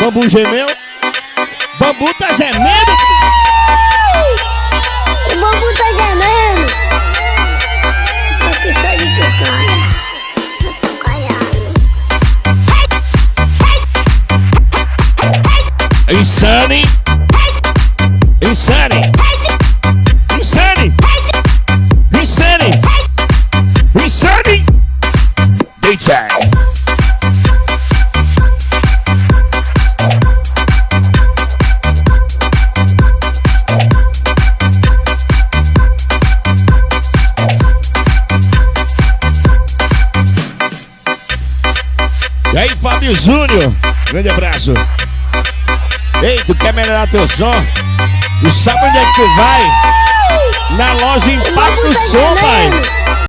Bambu gemeu? Bambu tá gemendo? O bambu tá gemendo. Aqui só de tocaia. Insane! Insane! Insane! Insane! Insane! DJ! E aí, Fábio Júnior, grande abraço. Ei, tu quer melhorar teu som? Tu sabe onde é que tu vai? Na loja Impacto Som, pai.